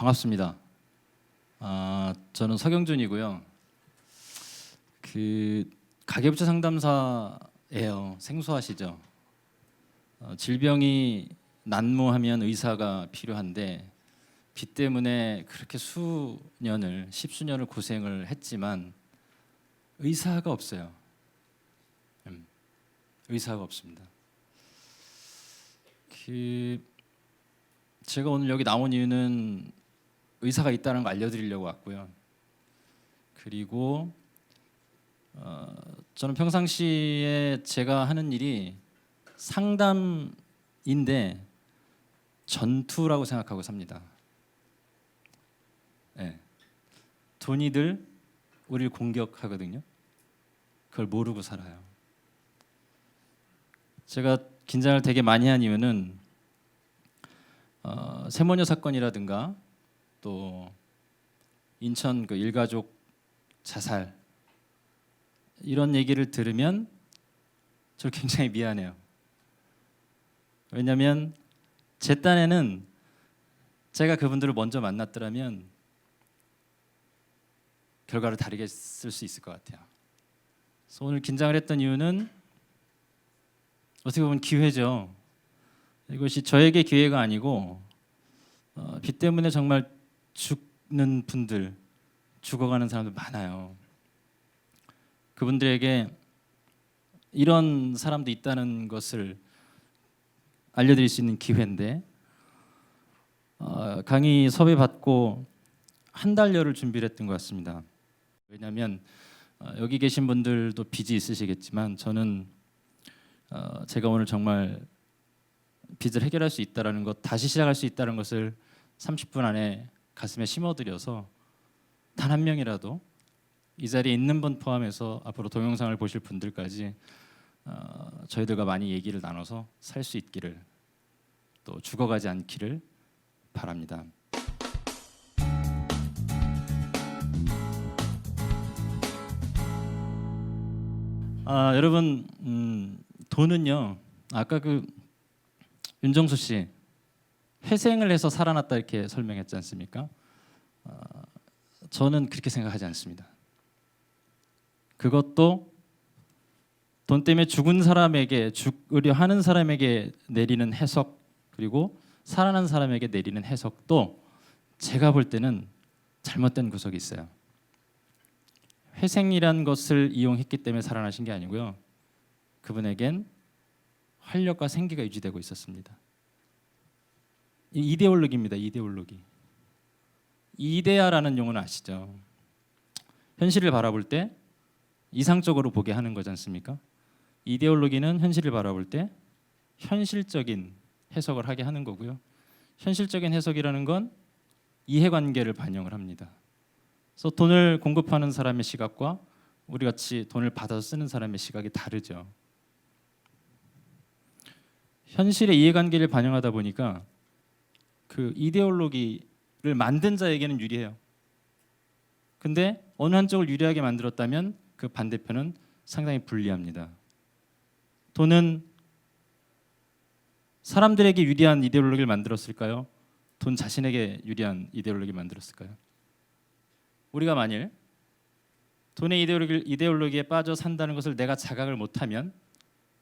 반갑습니다. 저는 서경준이고요. 가계부채 상담사예요. 생소하시죠? 질병이 난무하면 의사가 필요한데 빚 때문에 그렇게 수년을, 십수년을 고생을 했지만 의사가 없어요. 의사가 없습니다. 제가 오늘 여기 나온 이유는 의사가 있다는 거 알려드리려고 왔고요. 그리고 저는 평상시에 제가 하는 일이 상담인데 전투라고 생각하고 삽니다. 네. 돈이들 우리를 공격하거든요. 그걸 모르고 살아요. 제가 긴장을 되게 많이 한 이유는 세모녀 사건이라든가 또 인천 그 일가족 자살 이런 얘기를 들으면 저 굉장히 미안해요. 왜냐하면 제 딴에는 제가 그분들을 먼저 만났더라면 결과를 다르게 쓸 수 있을 것 같아요. 그래서 오늘 긴장을 했던 이유는 어떻게 보면 기회죠. 이것이 저에게 기회가 아니고 빚 때문에 정말 죽는 분들, 죽어가는 사람들 많아요. 그분들에게 이런 사람도 있다는 것을 알려드릴 수 있는 기회인데 강의 섭외 받고 한 달여를 준비를 했던 것 같습니다. 왜냐하면 여기 계신 분들도 빚이 있으시겠지만 저는 제가 오늘 정말 빚을 해결할 수 있다는 것, 다시 시작할 수 있다는 것을 30분 안에 가슴에 심어드려서 단 한 명이라도 이 자리에 있는 분 포함해서 앞으로 동영상을 보실 분들까지 저희들과 많이 얘기를 나눠서 살 수 있기를, 또 죽어가지 않기를 바랍니다. 여러분, 돈은요, 아까 윤정수 씨 회생을 해서 살아났다 이렇게 설명했지 않습니까? 저는 그렇게 생각하지 않습니다. 그것도 돈 때문에 죽은 사람에게, 죽으려 하는 사람에게 내리는 해석, 그리고 살아난 사람에게 내리는 해석도 제가 볼 때는 잘못된 구석이 있어요. 회생이란 것을 이용했기 때문에 살아나신 게 아니고요. 그분에겐 활력과 생기가 유지되고 있었습니다. 이데올로기입니다. 이데올로기. 이데아라는 용어는 아시죠? 현실을 바라볼 때 이상적으로 보게 하는 거지 않습니까? 이데올로기는 현실을 바라볼 때 현실적인 해석을 하게 하는 거고요. 현실적인 해석이라는 건 이해관계를 반영을 합니다. 그래서 돈을 공급하는 사람의 시각과 우리 같이 돈을 받아서 쓰는 사람의 시각이 다르죠. 현실의 이해관계를 반영하다 보니까 그 이데올로기를 만든 자에게는 유리해요. 근데 어느 한쪽을 유리하게 만들었다면 그 반대편은 상당히 불리합니다. 돈은 사람들에게 유리한 이데올로기를 만들었을까요? 돈 자신에게 유리한 이데올로기를 만들었을까요? 우리가 만일 돈의 이데올로기에 빠져 산다는 것을 내가 자각을 못하면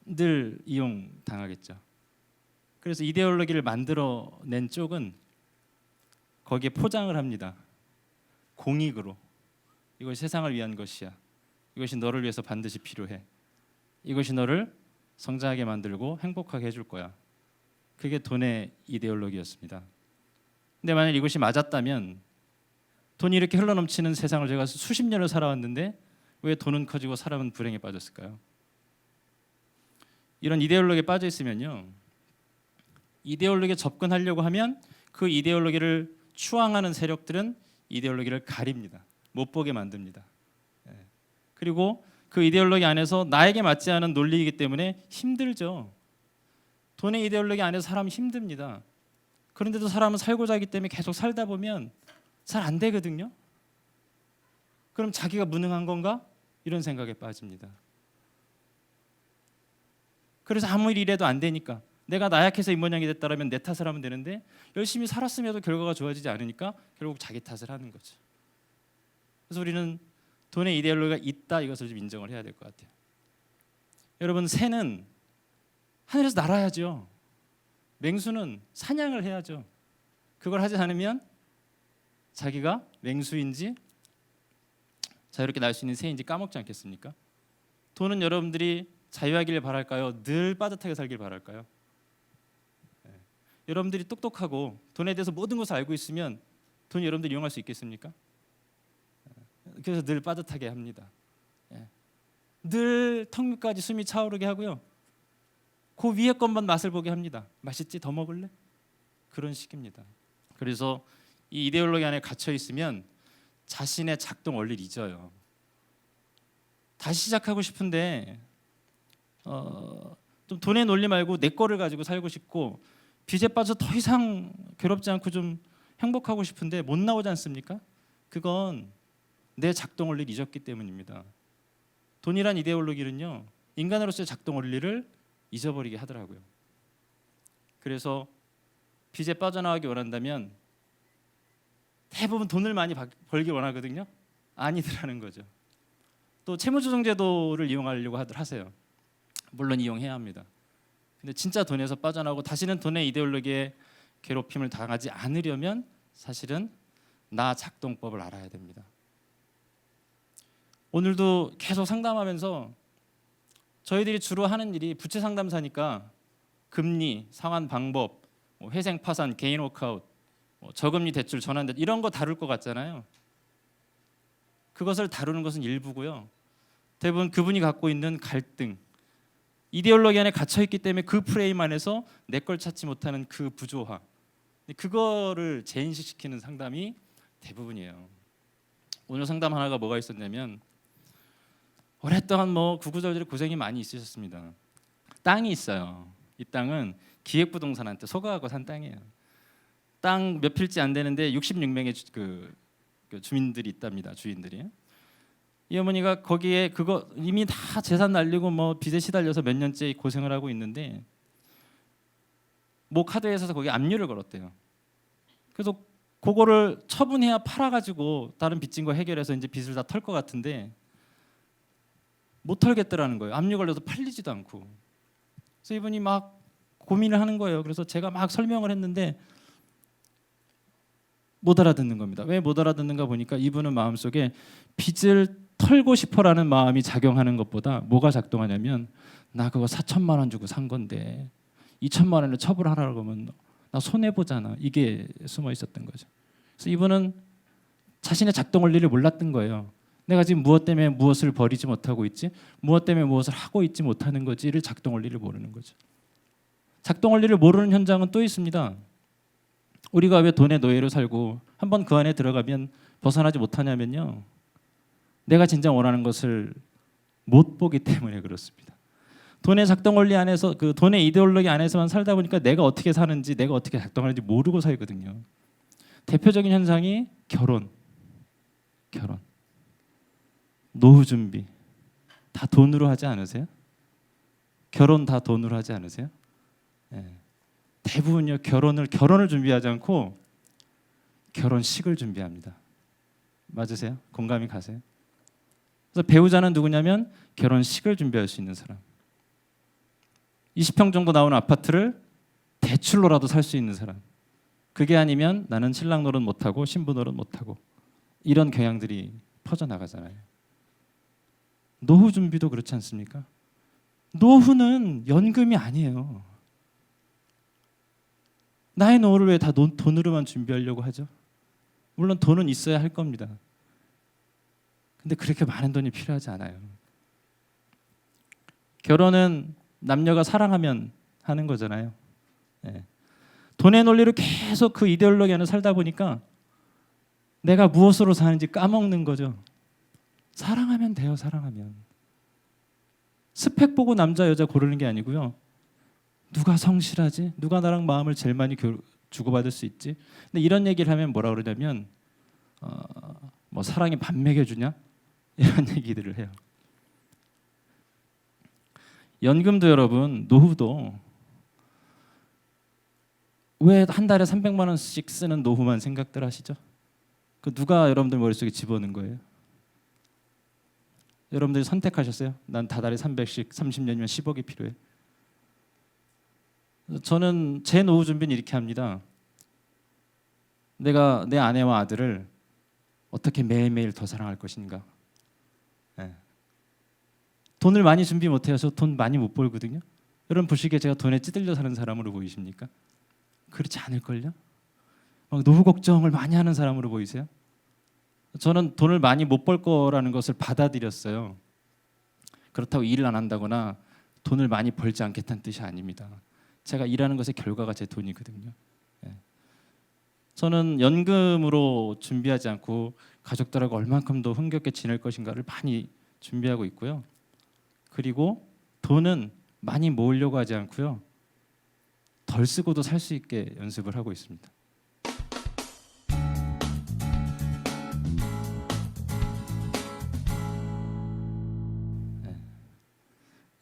늘 이용당하겠죠. 그래서 이데올로기를 만들어낸 쪽은 거기에 포장을 합니다. 공익으로. 이것이 세상을 위한 것이야. 이것이 너를 위해서 반드시 필요해. 이것이 너를 성장하게 만들고 행복하게 해줄 거야. 그게 돈의 이데올로기였습니다. 근데 만약 이것이 맞았다면 돈이 이렇게 흘러넘치는 세상을 제가 수십 년을 살아왔는데 왜 돈은 커지고 사람은 불행에 빠졌을까요? 이런 이데올로기에 빠져 있으면요, 이데올로기에 접근하려고 하면 그 이데올로기를 추앙하는 세력들은 이데올로기를 가립니다. 못 보게 만듭니다. 그리고 그 이데올로기 안에서 나에게 맞지 않은 논리이기 때문에 힘들죠. 돈의 이데올로기 안에서 사람은 힘듭니다. 그런데도 사람은 살고자 하기 때문에 계속 살다 보면 잘 안 되거든요. 그럼 자기가 무능한 건가? 이런 생각에 빠집니다. 그래서 아무리 일해도 안 되니까 내가 나약해서 이 모양이 됐다라면 내 탓을 하면 되는데 열심히 살았음에도 결과가 좋아지지 않으니까 결국 자기 탓을 하는 거죠. 그래서 우리는 돈의 이데올로기가 있다, 이것을 좀 인정을 해야 될 것 같아요. 여러분, 새는 하늘에서 날아야죠. 맹수는 사냥을 해야죠. 그걸 하지 않으면 자기가 맹수인지 자유롭게 날 수 있는 새인지 까먹지 않겠습니까? 돈은 여러분들이 자유하길 바랄까요? 늘 빠듯하게 살길 바랄까요? 네. 여러분들이 똑똑하고 돈에 대해서 모든 것을 알고 있으면 돈 여러분들이 이용할 수 있겠습니까? 그래서 늘 빠듯하게 합니다. 네. 늘 턱 밑까지 숨이 차오르게 하고요. 그 위에 것만 맛을 보게 합니다. 맛있지? 더 먹을래? 그런 식입니다. 그래서 이 이데올로기 안에 갇혀 있으면 자신의 작동 원리를 잊어요. 다시 시작하고 싶은데 좀 돈의 논리 말고 내 거를 가지고 살고 싶고 빚에 빠져 더 이상 괴롭지 않고 좀 행복하고 싶은데 못 나오지 않습니까? 그건 내 작동 원리를 잊었기 때문입니다. 돈이란 이데올로기는요, 인간으로서의 작동 원리를 잊어버리게 하더라고요. 그래서 빚에 빠져나가기 원한다면 대부분 돈을 많이 벌기 원하거든요. 아니더라는 거죠. 또 채무조정제도를 이용하려고 하세요. 물론 이용해야 합니다. 근데 진짜 돈에서 빠져나오고 다시는 돈의 이데올로기에 괴롭힘을 당하지 않으려면 사실은 나 작동법을 알아야 됩니다. 오늘도 계속 상담하면서 저희들이 주로 하는 일이 부채 상담사니까 금리, 상환 방법, 회생 파산, 개인 워크아웃, 저금리 대출 전환 대출 이런 거 다룰 것 같잖아요. 그것을 다루는 것은 일부고요. 대부분 그분이 갖고 있는 갈등, 이데올로기 안에 갇혀 있기 때문에 그 프레임 안에서 내 걸 찾지 못하는 그 부조화, 그거를 재인식시키는 상담이 대부분이에요. 오늘 상담 하나가 뭐가 있었냐면 오랫동안 구구절절 고생이 많이 있으셨습니다. 땅이 있어요. 이 땅은 기획부동산한테 속아가고 산 땅이에요. 땅 몇 필지 안 되는데 66명의 그 주민들이 있답니다. 주인들이. 이 어머니가 거기에 그거 이미 다 재산 날리고 빚에 시달려서 몇 년째 고생을 하고 있는데 카드에서 거기 압류를 걸었대요. 그래서 그거를 처분해야 팔아가지고 다른 빚진 거 해결해서 이제 빚을 다 털 것 같은데 못 털겠더라는 거예요. 압류 걸려서 팔리지도 않고. 그래서 이분이 막 고민을 하는 거예요. 그래서 제가 막 설명을 했는데 못 알아듣는 겁니다. 왜 못 알아듣는가 보니까 이분은 마음속에 빚을 털고 싶어라는 마음이 작용하는 것보다 뭐가 작동하냐면 나 그거 4천만 원 주고 산 건데 2천만 원을 처분하라고 하면 나 손해 보잖아. 이게 숨어 있었던 거죠. 그래서 이분은 자신의 작동 원리를 몰랐던 거예요. 내가 지금 무엇 때문에 무엇을 버리지 못하고 있지? 무엇 때문에 무엇을 하고 있지 못하는 거지를 작동 원리를 모르는 거죠. 작동 원리를 모르는 현장은 또 있습니다. 우리가 왜 돈의 노예로 살고 한번 그 안에 들어가면 벗어나지 못하냐면요. 내가 진짜 원하는 것을 못 보기 때문에 그렇습니다. 돈의 작동 원리 안에서 그 돈의 이데올로기 안에서만 살다 보니까 내가 어떻게 사는지 내가 어떻게 작동하는지 모르고 살거든요. 대표적인 현상이 결혼. 노후 준비 다 돈으로 하지 않으세요? 결혼 다 돈으로 하지 않으세요? 네. 대부분요 결혼을 준비하지 않고 결혼식을 준비합니다. 맞으세요? 공감이 가세요? 그래서 배우자는 누구냐면 결혼식을 준비할 수 있는 사람. 20평 정도 나오는 아파트를 대출로라도 살 수 있는 사람. 그게 아니면 나는 신랑 노릇 못하고 신부 노릇 못하고 이런 경향들이 퍼져나가잖아요. 노후 준비도 그렇지 않습니까? 노후는 연금이 아니에요. 나의 노후를 왜 다 돈으로만 준비하려고 하죠? 물론 돈은 있어야 할 겁니다. 근데 그렇게 많은 돈이 필요하지 않아요. 결혼은 남녀가 사랑하면 하는 거잖아요. 네. 돈의 논리를 계속 그 이데올로기 안에 살다 보니까 내가 무엇으로 사는지 까먹는 거죠. 사랑하면 돼요. 사랑하면. 스펙 보고 남자 여자 고르는 게 아니고요. 누가 성실하지? 누가 나랑 마음을 제일 많이 주고받을 수 있지? 근데 이런 얘기를 하면 뭐라 그러냐면 사랑이 밥 먹여주냐? 이런 얘기들을 해요. 연금도 여러분, 노후도 왜 한 달에 300만 원씩 쓰는 노후만 생각들 하시죠? 그 누가 여러분들 머릿속에 집어넣은 거예요? 여러분들이 선택하셨어요? 난 다달에 300씩 30년이면 10억이 필요해. 저는 제 노후 준비는 이렇게 합니다. 내가 내 아내와 아들을 어떻게 매일매일 더 사랑할 것인가. 네. 돈을 많이 준비 못해요. 저 돈 많이 못 벌거든요. 여러분 보시기에 제가 돈에 찌들려 사는 사람으로 보이십니까? 그렇지 않을걸요? 막 노후 걱정을 많이 하는 사람으로 보이세요? 저는 돈을 많이 못 벌 거라는 것을 받아들였어요. 그렇다고 일을 안 한다거나 돈을 많이 벌지 않겠다는 뜻이 아닙니다. 제가 일하는 것의 결과가 제 돈이거든요. 예. 저는 연금으로 준비하지 않고 가족들하고 얼만큼 더 흥겹게 지낼 것인가를 많이 준비하고 있고요. 그리고 돈은 많이 모으려고 하지 않고요. 덜 쓰고도 살 수 있게 연습을 하고 있습니다.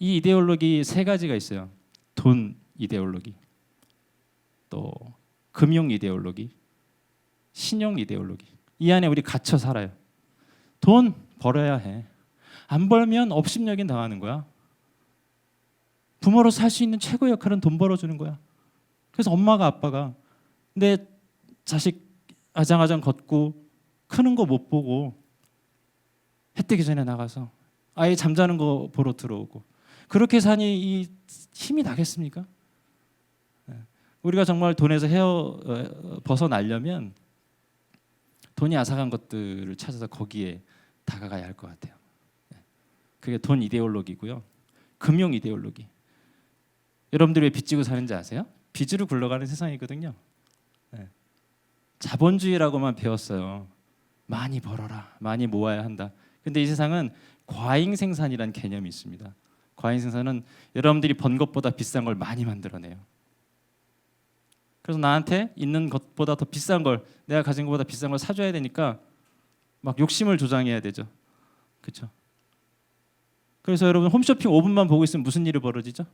이 이데올로기 세 가지가 있어요. 돈 이데올로기, 또 금융 이데올로기, 신용 이데올로기. 이 안에 우리 갇혀 살아요. 돈 벌어야 해. 안 벌면 업신여긴 당하는 거야. 부모로 살 수 있는 최고의 역할은 돈 벌어주는 거야. 그래서 엄마가 아빠가 내 자식 아장아장 걷고 크는 거 못 보고 해 뜨기 전에 나가서 아예 잠자는 거 보러 들어오고 그렇게 사니 이 힘이 나겠습니까? 우리가 정말 돈에서 벗어나려면 돈이 앗아간 것들을 찾아서 거기에 다가가야 할 것 같아요. 그게 돈 이데올로기고요. 금융 이데올로기. 여러분들이 왜 빚지고 사는지 아세요? 빚으로 굴러가는 세상이거든요. 자본주의라고만 배웠어요. 많이 벌어라, 많이 모아야 한다. 근데 이 세상은 과잉 생산이라는 개념이 있습니다. 과잉 생산은 여러분들이 번 것보다 비싼 걸 많이 만들어내요. 그래서 나한테 있는 것보다 더 비싼 걸, 내가 가진 것보다 비싼 걸 사줘야 되니까 막 욕심을 조장해야 되죠. 그렇죠? 그래서 여러분 홈쇼핑 5분만 보고 있으면 무슨 일이 벌어지죠?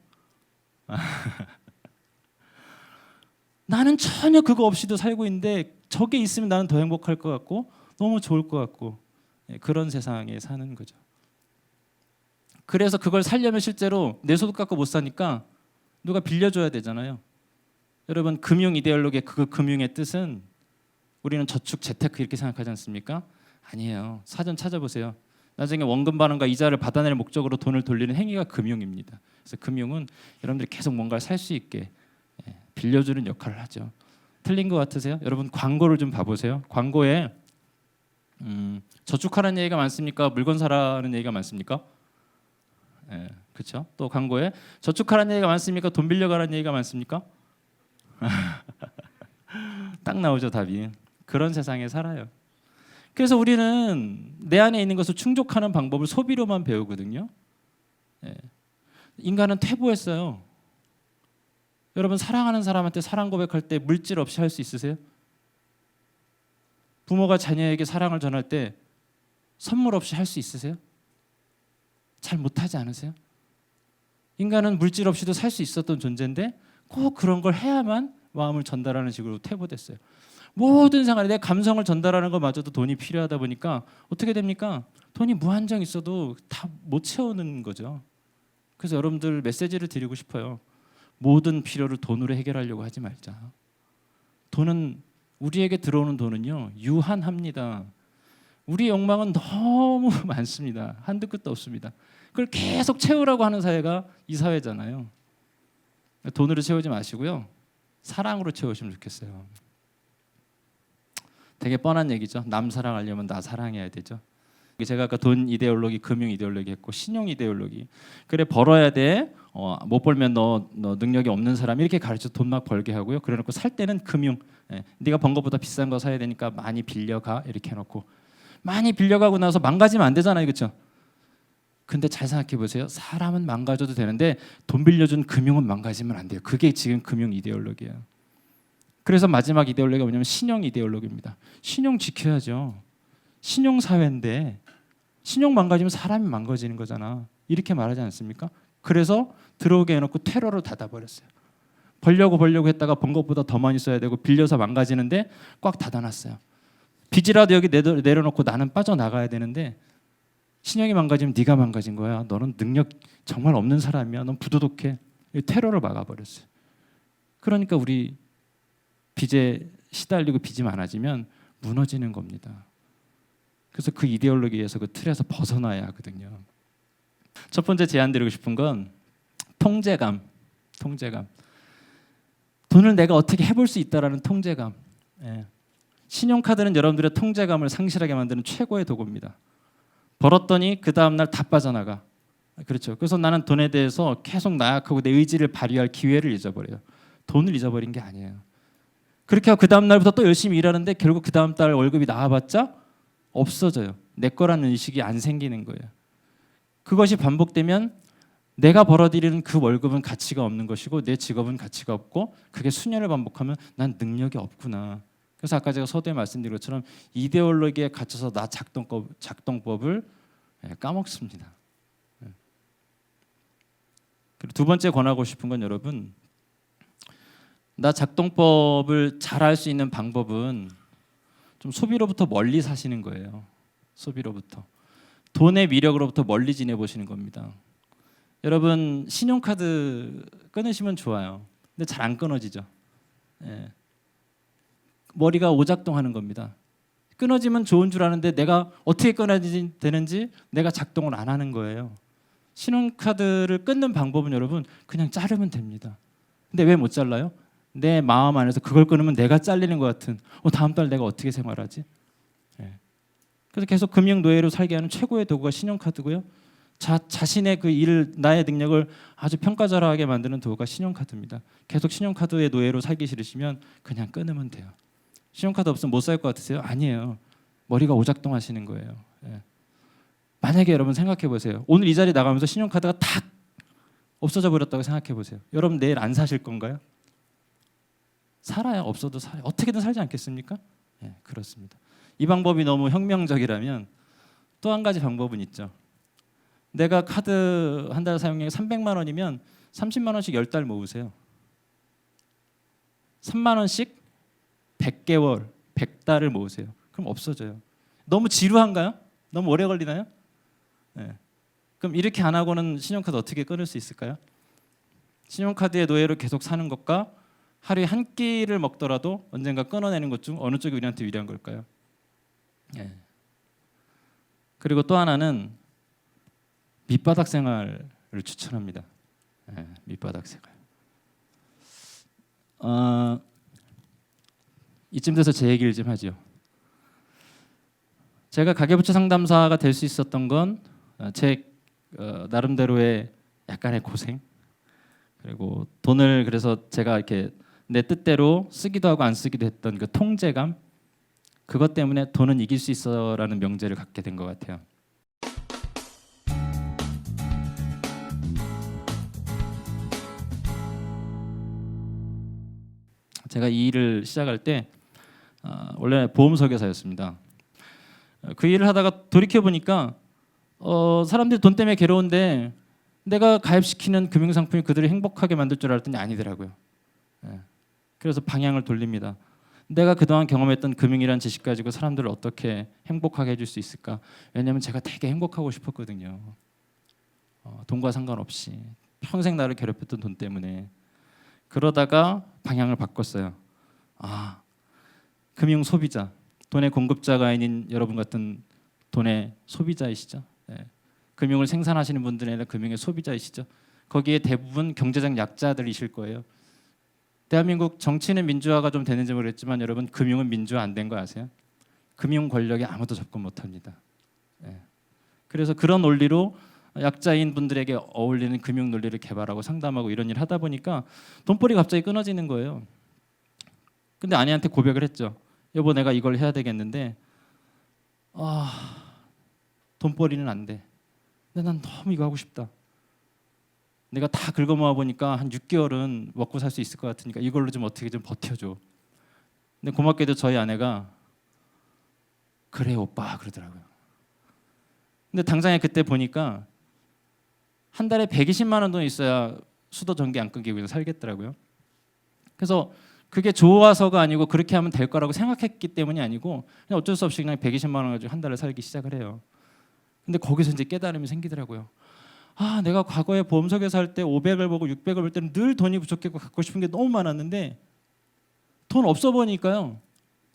나는 전혀 그거 없이도 살고 있는데 저게 있으면 나는 더 행복할 것 같고 너무 좋을 것 같고 그런 세상에 사는 거죠. 그래서 그걸 살려면 실제로 내 소득 갖고 못 사니까 누가 빌려줘야 되잖아요. 여러분 금융 이데올로기의 그 금융의 뜻은 우리는 저축 재테크 이렇게 생각하지 않습니까? 아니에요. 사전 찾아보세요. 나중에 원금 반환과 이자를 받아낼 목적으로 돈을 돌리는 행위가 금융입니다. 그래서 금융은 여러분들이 계속 뭔가를 살 수 있게 빌려주는 역할을 하죠. 틀린 것 같으세요? 여러분 광고를 좀 봐보세요. 광고에 저축하라는 얘기가 많습니까? 물건 사라는 얘기가 많습니까? 그렇죠. 또 광고에 저축하라는 얘기가 많습니까? 돈 빌려가라는 얘기가 많습니까? 딱 나오죠 답이. 그런 세상에 살아요. 그래서 우리는 내 안에 있는 것을 충족하는 방법을 소비로만 배우거든요. 인간은 퇴보했어요. 여러분 사랑하는 사람한테 사랑 고백할 때 물질 없이 할 수 있으세요? 부모가 자녀에게 사랑을 전할 때 선물 없이 할 수 있으세요? 잘 못하지 않으세요? 인간은 물질 없이도 살 수 있었던 존재인데 꼭 그런 걸 해야만 마음을 전달하는 식으로 퇴보됐어요. 모든 생활에 내 감성을 전달하는 것마저도 돈이 필요하다 보니까 어떻게 됩니까? 돈이 무한정 있어도 다 못 채우는 거죠. 그래서 여러분들 메시지를 드리고 싶어요. 모든 필요를 돈으로 해결하려고 하지 말자. 돈은 우리에게 들어오는 돈은요 유한합니다. 우리의 욕망은 너무 많습니다. 한두 끝도 없습니다. 그걸 계속 채우라고 하는 사회가 이 사회잖아요. 돈으로 채우지 마시고요. 사랑으로 채우시면 좋겠어요. 되게 뻔한 얘기죠. 남 사랑하려면 나 사랑해야 되죠. 제가 아까 돈 이데올로기, 금융 이데올로기 했고 신용 이데올로기. 그래 벌어야 돼. 못 벌면 너 능력이 없는 사람 이렇게 가르쳐 돈 막 벌게 하고요. 그래놓고 살 때는 금융. 네가 번 것보다 비싼 거 사야 되니까 많이 빌려가 이렇게 해놓고 많이 빌려가고 나서 망가지면 안 되잖아요, 그렇죠? 근데 잘 생각해 보세요. 사람은 망가져도 되는데 돈 빌려준 금융은 망가지면 안 돼요. 그게 지금 금융 이데올로기예요. 그래서 마지막 이데올로기가 뭐냐면 신용 이데올로기입니다. 신용 지켜야죠. 신용 사회인데 신용 망가지면 사람이 망가지는 거잖아. 이렇게 말하지 않습니까? 그래서 들어오게 해놓고 테러로 닫아버렸어요. 벌려고 했다가 번 것보다 더 많이 써야 되고 빌려서 망가지는데 꽉 닫아놨어요. 빚이라도 여기 내려놓고 나는 빠져나가야 되는데 신영이 망가지면 네가 망가진 거야. 너는 능력 정말 없는 사람이야. 넌 부도덕해. 테러를 막아버렸어요. 그러니까 우리 빚에 시달리고 빚이 많아지면 무너지는 겁니다. 그래서 그 이데올로기에서 그 틀에서 벗어나야 하거든요. 첫 번째 제안드리고 싶은 건 통제감. 돈을 내가 어떻게 해볼 수 있다라는 통제감. 예. 신용카드는 여러분들의 통제감을 상실하게 만드는 최고의 도구입니다. 벌었더니 그 다음 날 다 빠져나가. 그렇죠. 그래서 나는 돈에 대해서 계속 나약하고 내 의지를 발휘할 기회를 잊어버려요. 돈을 잊어버린 게 아니에요. 그렇게 하고 그 다음 날부터 또 열심히 일하는데 결국 그 다음 달 월급이 나와봤자 없어져요. 내 거라는 의식이 안 생기는 거예요. 그것이 반복되면 내가 벌어들이는 그 월급은 가치가 없는 것이고 내 직업은 가치가 없고 그게 수년을 반복하면 난 능력이 없구나. 그래서 아까 제가 서두에 말씀드린 것처럼 이데올로기에 갇혀서 나 작동법을 까먹습니다. 그리고 두 번째 권하고 싶은 건 여러분, 나 작동법을 잘할 수 있는 방법은 좀 소비로부터 멀리 사시는 거예요. 소비로부터. 돈의 미력으로부터 멀리 지내보시는 겁니다. 여러분 신용카드 끊으시면 좋아요. 근데 잘 안 끊어지죠. 예. 머리가 오작동하는 겁니다. 끊어지면 좋은 줄 아는데 내가 어떻게 끊어지는지 내가 작동을 안 하는 거예요. 신용카드를 끊는 방법은 여러분 그냥 자르면 됩니다. 근데 왜 못 잘라요? 내 마음 안에서 그걸 끊으면 내가 잘리는 것 같은 다음 달 내가 어떻게 생활하지? 예. 그래서 계속 금융 노예로 살게 하는 최고의 도구가 신용카드고요. 자신의 그 일을 나의 능력을 아주 평가절하하게 만드는 도구가 신용카드입니다. 계속 신용카드의 노예로 살기 싫으시면 그냥 끊으면 돼요. 신용카드 없으면 못 살 것 같으세요? 아니에요. 머리가 오작동하시는 거예요. 예. 만약에 여러분 생각해 보세요. 오늘 이 자리 나가면서 신용카드가 탁 없어져 버렸다고 생각해 보세요. 여러분 내일 안 사실 건가요? 살아요. 없어도 살아요. 어떻게든 살지 않겠습니까? 예, 그렇습니다. 이 방법이 너무 혁명적이라면 또 한 가지 방법은 있죠. 내가 카드 한 달 사용량이 300만 원이면 30만 원씩 10달 모으세요. 3만 원씩 100개월, 100달을 모으세요. 그럼 없어져요. 너무 지루한가요? 너무 오래 걸리나요? 네. 그럼 이렇게 안 하고는 신용카드 어떻게 끊을 수 있을까요? 신용카드의 노예로 계속 사는 것과 하루에 한 끼를 먹더라도 언젠가 끊어내는 것 중 어느 쪽이 우리한테 유리한 걸까요? 네. 그리고 또 하나는 밑바닥 생활을 추천합니다. 네, 밑바닥 생활. 이쯤 돼서 제 얘기를 좀 하죠. 제가 가계부채 상담사가 될 수 있었던 건 제 나름대로의 약간의 고생, 그리고 돈을 그래서 제가 이렇게 내 뜻대로 쓰기도 하고 안 쓰기도 했던 그 통제감, 그것 때문에 돈은 이길 수 있어라는 명제를 갖게 된 것 같아요. 제가 이 일을 시작할 때 원래 보험 설계사였습니다. 그 일을 하다가 돌이켜 보니까 사람들이 돈 때문에 괴로운데 내가 가입시키는 금융상품이 그들을 행복하게 만들 줄 알았더니 아니더라고요. 그래서 방향을 돌립니다. 내가 그동안 경험했던 금융이란 지식 가지고 사람들을 어떻게 행복하게 해줄 수 있을까? 왜냐하면 제가 되게 행복하고 싶었거든요. 돈과 상관없이 평생 나를 괴롭혔던 돈 때문에. 그러다가 방향을 바꿨어요. 금융 소비자, 돈의 공급자가 아닌 여러분 같은 돈의 소비자이시죠. 금융을 생산하시는 분들이 아니라 금융의 소비자이시죠. 거기에 대부분 경제적 약자들이실 거예요. 대한민국 정치는 민주화가 좀 되는지 모르겠지만 여러분 금융은 민주화 안 된 거 아세요? 금융 권력에 아무도 접근 못합니다. 그래서 그런 논리로 약자인 분들에게 어울리는 금융 논리를 개발하고 상담하고 이런 일 하다 보니까 돈벌이 갑자기 끊어지는 거예요. 근데 아내한테 고백을 했죠. 여보, 내가 이걸 해야 되겠는데 돈벌이는 안 돼. 근데 난 너무 이거 하고 싶다. 내가 다 긁어 모아 보니까 한 6개월은 먹고 살 수 있을 것 같으니까 이걸로 좀 어떻게 좀 버텨줘. 근데 고맙게도 저희 아내가 그래 오빠 그러더라고요. 근데 당장에 그때 보니까 한 달에 120만 원 돈 있어야 수도 전기 안 끊기고 그냥 살겠더라고요. 그래서 그게 좋아서가 아니고 그렇게 하면 될 거라고 생각했기 때문이 아니고 그냥 어쩔 수 없이 그냥 120만 원 가지고 한 달을 살기 시작을 해요. 근데 거기서 이제 깨달음이 생기더라고요. 아, 내가 과거에 보험석에서 할 때 500을 보고 600을 볼 때는 늘 돈이 부족했고 갖고 싶은 게 너무 많았는데 돈 없어 보니까요.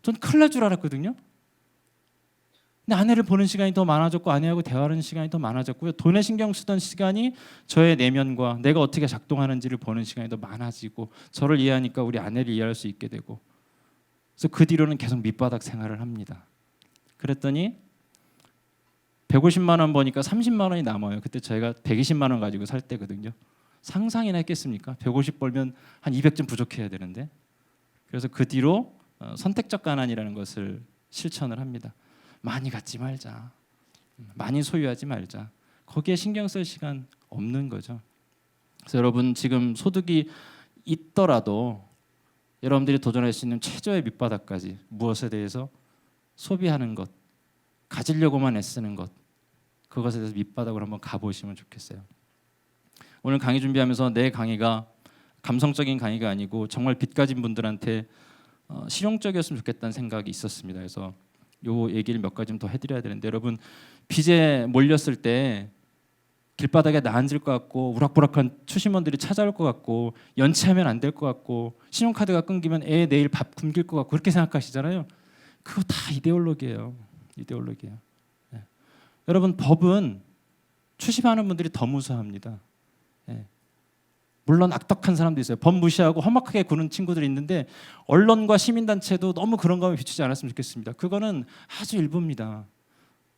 전 큰일 날 줄 알았거든요. 근데 아내를 보는 시간이 더 많아졌고 아내하고 대화하는 시간이 더 많아졌고요. 돈에 신경 쓰던 시간이 저의 내면과 내가 어떻게 작동하는지를 보는 시간이 더 많아지고 저를 이해하니까 우리 아내를 이해할 수 있게 되고 그래서 그 뒤로는 계속 밑바닥 생활을 합니다. 그랬더니 150만 원 버니까 30만 원이 남아요. 그때 저희가 120만 원 가지고 살 때거든요. 상상이나 했겠습니까? 150 벌면 한 200점 부족해야 되는데. 그래서 그 뒤로 선택적 가난이라는 것을 실천을 합니다. 많이 갖지 말자. 많이 소유하지 말자. 거기에 신경 쓸 시간 없는 거죠. 그래서 여러분 지금 소득이 있더라도 여러분들이 도전할 수 있는 최저의 밑바닥까지 무엇에 대해서 소비하는 것, 가지려고만 애쓰는 것, 그것에 대해서 밑바닥으로 한번 가보시면 좋겠어요. 오늘 강의 준비하면서 내 강의가 감성적인 강의가 아니고 정말 빚 가진 분들한테 실용적이었으면 좋겠다는 생각이 있었습니다. 그래서 요 얘기를 몇 가지 더 해드려야 되는데 여러분 빚에 몰렸을 때 길바닥에 나앉을 것 같고 우락부락한 추심원들이 찾아올 것 같고 연체하면 안 될 것 같고 신용카드가 끊기면 애 내일 밥 굶길 것 같고 그렇게 생각하시잖아요. 그거 다 이데올로기예요. 이데올로기예요. 네. 여러분 법은 추심하는 분들이 더 무서워합니다. 네. 물론 악덕한 사람도 있어요. 법 무시하고 험악하게 구는 친구들이 있는데 언론과 시민단체도 너무 그런 거에 비추지 않았으면 좋겠습니다. 그거는 아주 일부입니다.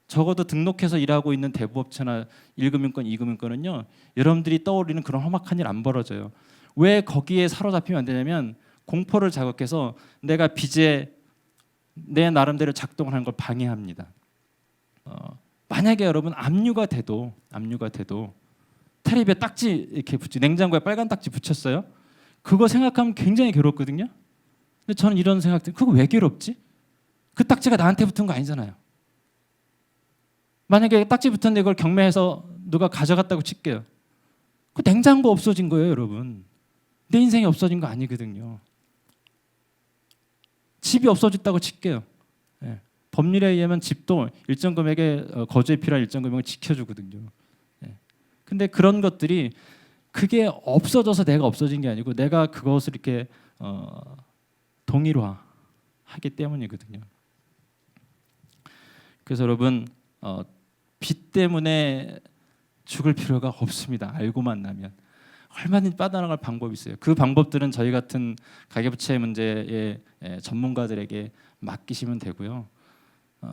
적어도 등록해서 일하고 있는 대부업체나 1금융권, 2금융권은요. 여러분들이 떠올리는 그런 험악한 일 안 벌어져요. 왜 거기에 사로잡히면 안 되냐면 공포를 자극해서 내가 빚에 내 나름대로 작동을 하는 걸 방해합니다. 만약에 여러분 압류가 돼도 테레비에 딱지 이렇게 냉장고에 빨간 딱지 붙였어요. 그거 생각하면 굉장히 괴롭거든요. 근데 저는 이런 생각들 그거 왜 괴롭지? 그 딱지가 나한테 붙은 거 아니잖아요. 만약에 딱지 붙었는데 이걸 경매해서 누가 가져갔다고 칠게요. 그 냉장고 없어진 거예요, 여러분. 내 인생이 없어진 거 아니거든요. 집이 없어졌다고 칠게요. 예. 법률에 의하면 집도 일정 금액의 거주에 필요한 일정 금액을 지켜주거든요. 예. 근데 그런 것들이 그게 없어져서 내가 없어진 게 아니고 내가 그것을 이렇게 동일화하기 때문이거든요. 그래서 여러분 빚 때문에 죽을 필요가 없습니다. 알고만 나면 얼마든지 빠져나갈 방법이 있어요. 그 방법들은 저희 같은 가계부채 문제의 전문가들에게 맡기시면 되고요.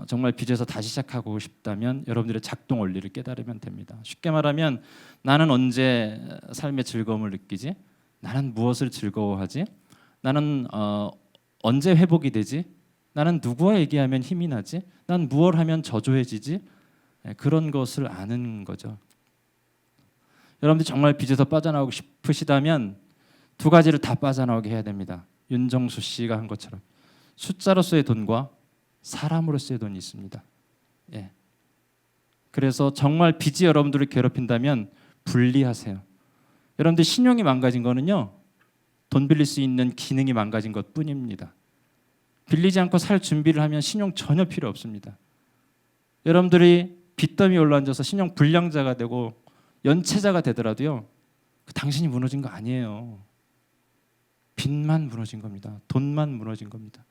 정말 빚에서 다시 시작하고 싶다면 여러분들의 작동 원리를 깨달으면 됩니다. 쉽게 말하면 나는 언제 삶의 즐거움을 느끼지? 나는 무엇을 즐거워하지? 나는 언제 회복이 되지? 나는 누구와 얘기하면 힘이 나지? 난 무엇을 하면 저조해지지? 그런 것을 아는 거죠. 여러분들 정말 빚에서 빠져나오고 싶으시다면 두 가지를 다 빠져나오게 해야 됩니다. 윤정수 씨가 한 것처럼 숫자로서의 돈과 사람으로서의 돈이 있습니다. 예. 그래서 정말 빚이 여러분들을 괴롭힌다면 분리하세요. 여러분들 신용이 망가진 거는요. 돈 빌릴 수 있는 기능이 망가진 것뿐입니다. 빌리지 않고 살 준비를 하면 신용 전혀 필요 없습니다. 여러분들이 빚더미 올라앉아서 신용 불량자가 되고 연체자가 되더라도요. 당신이 무너진 거 아니에요. 빚만 무너진 겁니다. 돈만 무너진 겁니다.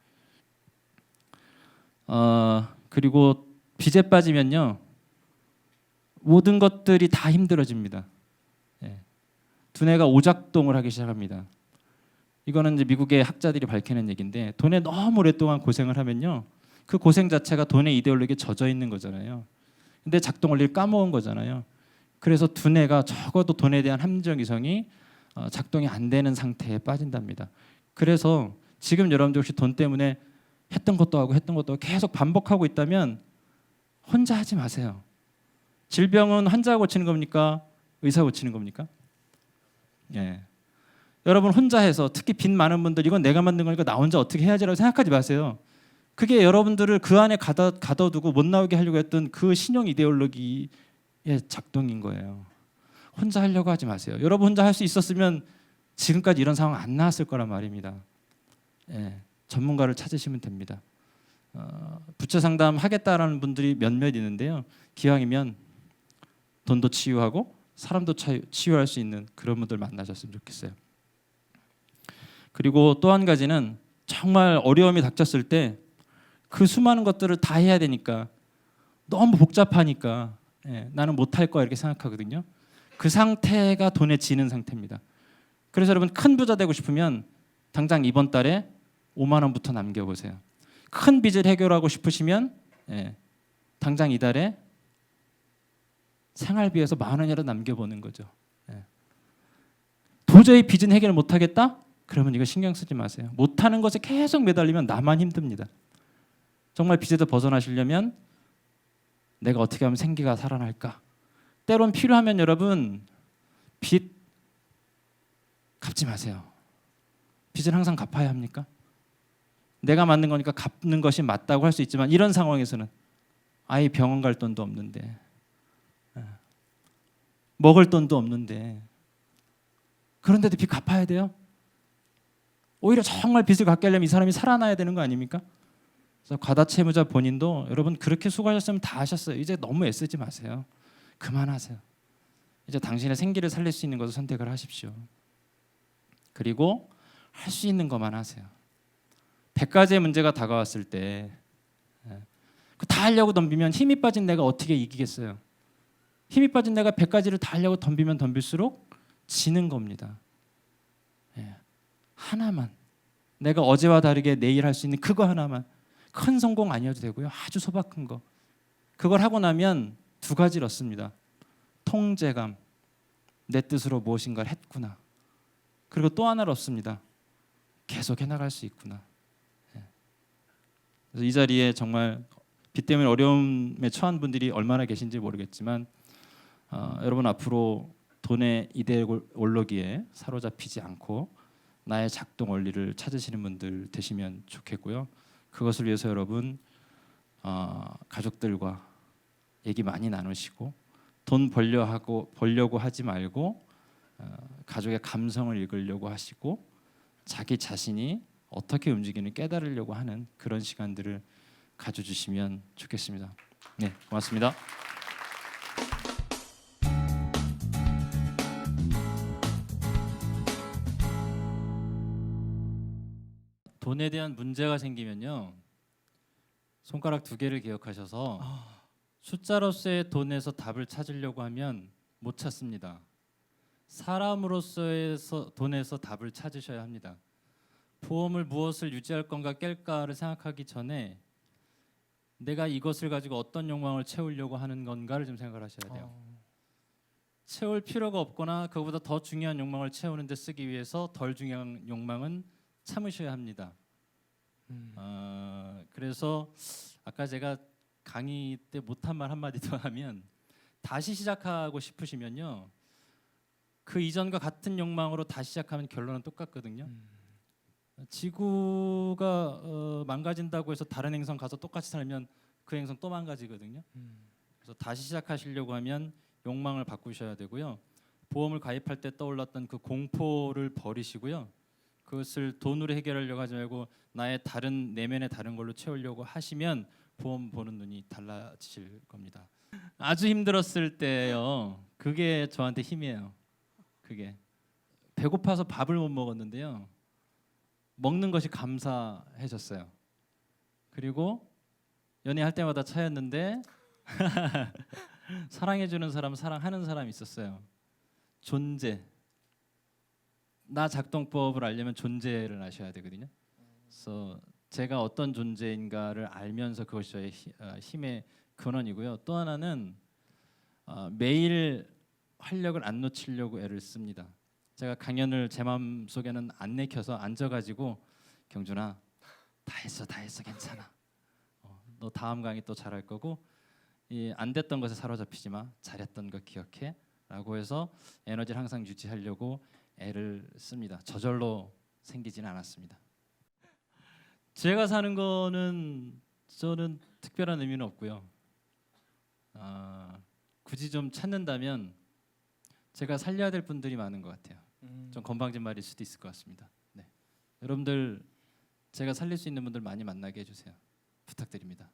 그리고 빚에 빠지면요. 모든 것들이 다 힘들어집니다. 예. 두뇌가 오작동을 하기 시작합니다. 이거는 이제 미국의 학자들이 밝혀낸 얘기인데 돈에 너무 오랫동안 고생을 하면요. 그 고생 자체가 돈의 이데올로기에 젖어 있는 거잖아요. 근데 작동 원리를 까먹은 거잖아요. 그래서 두뇌가 적어도 돈에 대한 함정 이성이 작동이 안 되는 상태에 빠진답니다. 그래서 지금 여러분들 혹시 돈 때문에 했던 것도 하고 계속 반복하고 있다면 혼자 하지 마세요. 질병은 환자가 고치는 겁니까? 의사가 고치는 겁니까? 예. 여러분 혼자 해서 특히 빚 많은 분들 이건 내가 만든 거니까 나 혼자 어떻게 해야지라고 생각하지 마세요. 그게 여러분들을 그 안에 가둬두고 못 나오게 하려고 했던 그 신용 이데올로기의 작동인 거예요. 혼자 하려고 하지 마세요. 여러분 혼자 할 수 있었으면 지금까지 이런 상황 안 나왔을 거란 말입니다. 예, 전문가를 찾으시면 됩니다. 부채 상담 하겠다라는 분들이 몇몇 있는데요. 기왕이면 돈도 치유하고 사람도 치유할 수 있는 그런 분들 만나셨으면 좋겠어요. 그리고 또 한 가지는 정말 어려움이 닥쳤을 때 그 수많은 것들을 다 해야 되니까 너무 복잡하니까 나는 못할 거야 이렇게 생각하거든요. 그 상태가 돈에 지는 상태입니다. 그래서 여러분 큰 부자 되고 싶으면 당장 이번 달에 5만 원부터 남겨보세요. 큰 빚을 해결하고 싶으시면 당장 이달에 생활비에서 10,000원이라도 남겨보는 거죠. 도저히 빚은 해결 못하겠다? 그러면 이거 신경 쓰지 마세요. 못하는 것에 계속 매달리면 나만 힘듭니다. 정말 빚에서 벗어나시려면 내가 어떻게 하면 생기가 살아날까? 때론 필요하면 여러분 빚 갚지 마세요. 빚은 항상 갚아야 합니까? 내가 만든 거니까 갚는 것이 맞다고 할 수 있지만 이런 상황에서는 아이 병원 갈 돈도 없는데 먹을 돈도 없는데 그런데도 빚 갚아야 돼요? 오히려 정말 빚을 갚게 하려면 이 사람이 살아나야 되는 거 아닙니까? 그래서 과다채무자 본인도 여러분 그렇게 수고하셨으면 다 하셨어요. 이제 너무 애쓰지 마세요. 그만하세요. 이제 당신의 생기를 살릴 수 있는 것을 선택을 하십시오. 그리고 할 수 있는 것만 하세요. 100가지의 문제가 다가왔을 때 다 하려고 덤비면 힘이 빠진 내가 어떻게 이기겠어요? 힘이 빠진 내가 100가지를 다 하려고 덤비면 덤빌수록 지는 겁니다. 하나만 내가 어제와 다르게 내일 할 수 있는 그거 하나만 큰 성공 아니어도 되고요. 아주 소박한 거 그걸 하고 나면 2가지를 얻습니다. 통제감, 내 뜻으로 무엇인가를 했구나. 그리고 또 하나를 얻습니다. 계속 해나갈 수 있구나. 그래서 이 자리에 정말 빚 때문에 어려움에 처한 분들이 얼마나 계신지 모르겠지만 여러분 앞으로 돈의 이데올로기에 사로잡히지 않고 나의 작동 원리를 찾으시는 분들 되시면 좋겠고요. 그것을 위해서 여러분 가족들과 얘기 많이 나누시고 돈 벌려고 하지 말고 가족의 감성을 읽으려고 하시고 자기 자신이 어떻게 움직이는 깨달으려고 하는 그런 시간들을 가져주시면 좋겠습니다. 네, 고맙습니다. 돈에 대한 문제가 생기면요. 손가락 2개를 기억하셔서 숫자로서의 돈에서 답을 찾으려고 하면 못 찾습니다. 사람으로서의 돈에서 답을 찾으셔야 합니다. 보험을 무엇을 유지할 건가 깰까를 생각하기 전에 내가 이것을 가지고 어떤 욕망을 채우려고 하는 건가를 좀 생각을 하셔야 돼요. 채울 필요가 없거나 그보다 더 중요한 욕망을 채우는 데 쓰기 위해서 덜 중요한 욕망은 참으셔야 합니다. 그래서 아까 제가 강의 때 못한 말 한마디 더 하면 다시 시작하고 싶으시면요. 그 이전과 같은 욕망으로 다시 시작하면 결론은 똑같거든요. 지구가 망가진다고 해서 다른 행성 가서 똑같이 살면 그 행성 또 망가지거든요. 그래서 다시 시작하시려고 하면 욕망을 바꾸셔야 되고요. 보험을 가입할 때 떠올랐던 그 공포를 버리시고요. 그것을 돈으로 해결하려고 하지 말고 나의 다른 내면의 다른 걸로 채우려고 하시면 보험 보는 눈이 달라지실 겁니다. 아주 힘들었을 때요. 그게 저한테 힘이에요. 그게 배고파서 밥을 못 먹었는데요. 먹는 것이 감사해졌어요. 그리고 연애할 때마다 차였는데 사랑해주는 사람, 사랑하는 사람이 있었어요. 존재. 나 작동법을 알려면 존재를 아셔야 되거든요. 그래서 제가 어떤 존재인가를 알면서 그것이 저의 힘의 근원이고요. 또 하나는 매일 활력을 안 놓치려고 애를 씁니다. 제가 강연을 제 마음속에는 안 내켜서 앉아가지고 경준아 다 했어 괜찮아. 너 다음 강의 또 잘할 거고 안 됐던 것에 사로잡히지 마. 잘했던 거 기억해 라고 해서 에너지를 항상 유지하려고 애를 씁니다. 저절로 생기지는 않았습니다. 제가 사는 거는 저는 특별한 의미는 없고요. 굳이 좀 찾는다면 제가 살려야 될 분들이 많은 것 같아요. 좀 건방진 말일 수도 있을 것 같습니다. 네. 여러분들 제가 살릴 수 있는 분들 많이 만나게 해주세요. 부탁드립니다.